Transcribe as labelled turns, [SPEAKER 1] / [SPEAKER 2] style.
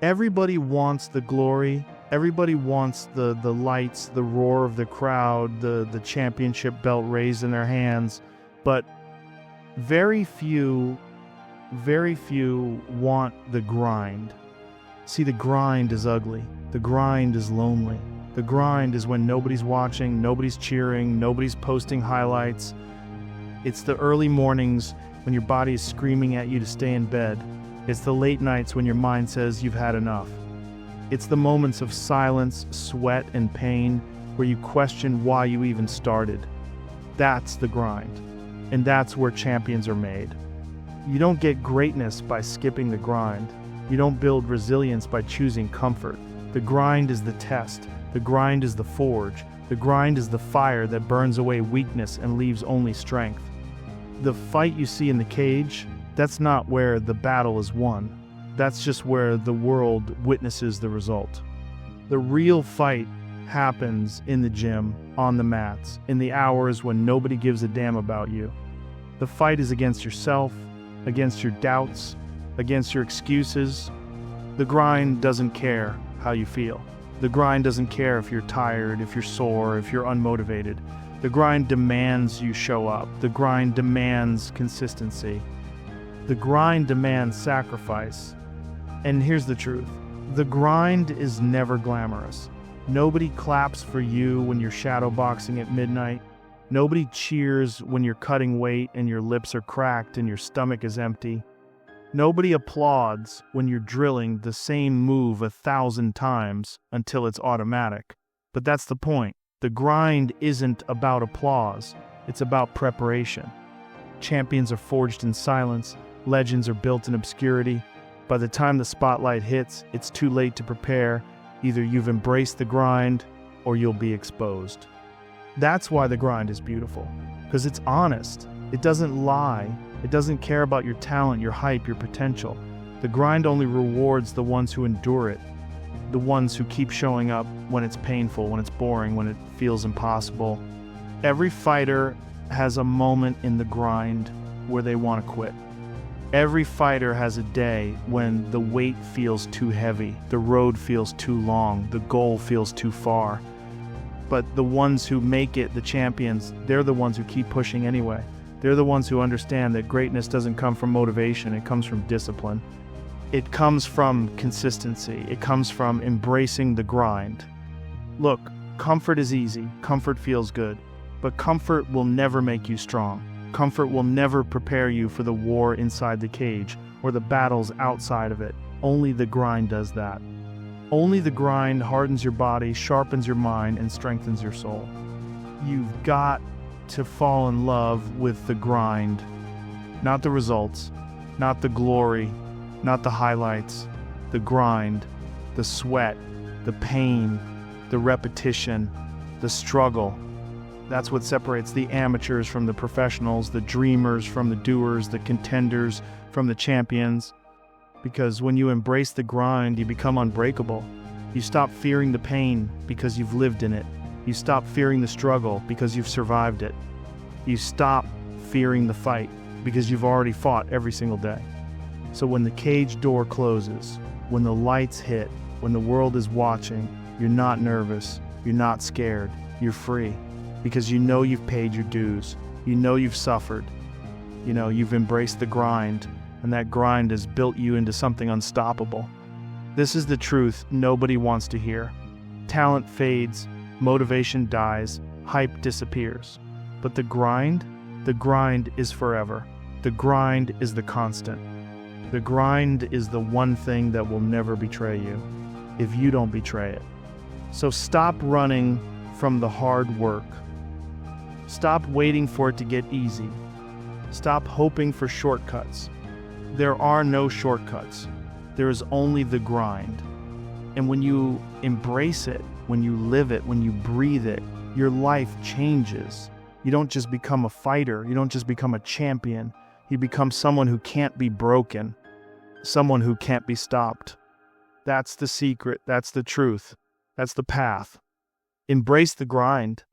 [SPEAKER 1] Everybody wants the glory. Everybody wants the lights, the roar of the crowd, the championship belt raised in their hands. But very few want the grind. See, the grind is ugly. The grind is lonely. The grind is when nobody's watching, nobody's cheering, nobody's posting highlights. It's the early mornings when your body is screaming at you to stay in bed. It's the late nights when your mind says you've had enough. It's the moments of silence, sweat, and pain where you question why you even started. That's the grind. And that's where champions are made. You don't get greatness by skipping the grind. You don't build resilience by choosing comfort. The grind is the test. The grind is the forge. The grind is the fire that burns away weakness and leaves only strength. The fight you see in the cage, that's not where the battle is won. That's just where the world witnesses the result. The real fight happens in the gym, on the mats, in the hours when nobody gives a damn about you. The fight is against yourself, against your doubts, against your excuses. The grind doesn't care how you feel. The grind doesn't care if you're tired, if you're sore, if you're unmotivated. The grind demands you show up. The grind demands consistency. The grind demands sacrifice. And here's the truth. The grind is never glamorous. Nobody claps for you when you're shadowboxing at midnight. Nobody cheers when you're cutting weight and your lips are cracked and your stomach is empty. Nobody applauds when you're drilling the same move 1,000 times until it's automatic. But that's the point. The grind isn't about applause. It's about preparation. Champions are forged in silence. Legends are built in obscurity. By the time the spotlight hits, it's too late to prepare. Either you've embraced the grind or you'll be exposed. That's why the grind is beautiful, because it's honest. It doesn't lie. It doesn't care about your talent, your hype, your potential. The grind only rewards the ones who endure it, the ones who keep showing up when it's painful, when it's boring, when it feels impossible. Every fighter has a moment in the grind where they want to quit. Every fighter has a day when the weight feels too heavy, the road feels too long, the goal feels too far. But the ones who make it, the champions, they're the ones who keep pushing anyway. They're the ones who understand that greatness doesn't come from motivation, it comes from discipline. It comes from consistency. It comes from embracing the grind. Look, comfort is easy, comfort feels good, but comfort will never make you strong. Comfort will never prepare you for the war inside the cage or the battles outside of it. Only the grind does that. Only the grind hardens your body, sharpens your mind, and strengthens your soul. You've got to fall in love with the grind. Not the results, not the glory, not the highlights. The grind, the sweat, the pain, the repetition, the struggle. That's what separates the amateurs from the professionals, the dreamers from the doers, the contenders from the champions. Because when you embrace the grind, you become unbreakable. You stop fearing the pain because you've lived in it. You stop fearing the struggle because you've survived it. You stop fearing the fight because you've already fought every single day. So when the cage door closes, when the lights hit, when the world is watching, you're not nervous, you're not scared, you're free. Because you know you've paid your dues, you know you've suffered, you know you've embraced the grind, and that grind has built you into something unstoppable. This is the truth nobody wants to hear. Talent fades, motivation dies, hype disappears. But the grind is forever. The grind is the constant. The grind is the one thing that will never betray you, if you don't betray it. So stop running from the hard work. Stop waiting for it to get easy. Stop hoping for shortcuts. There are no shortcuts. There is only the grind. And when you embrace it, when you live it, when you breathe it, your life changes. You don't just become a fighter. You don't just become a champion. You become someone who can't be broken, someone who can't be stopped. That's the secret. That's the truth. That's the path. Embrace the grind.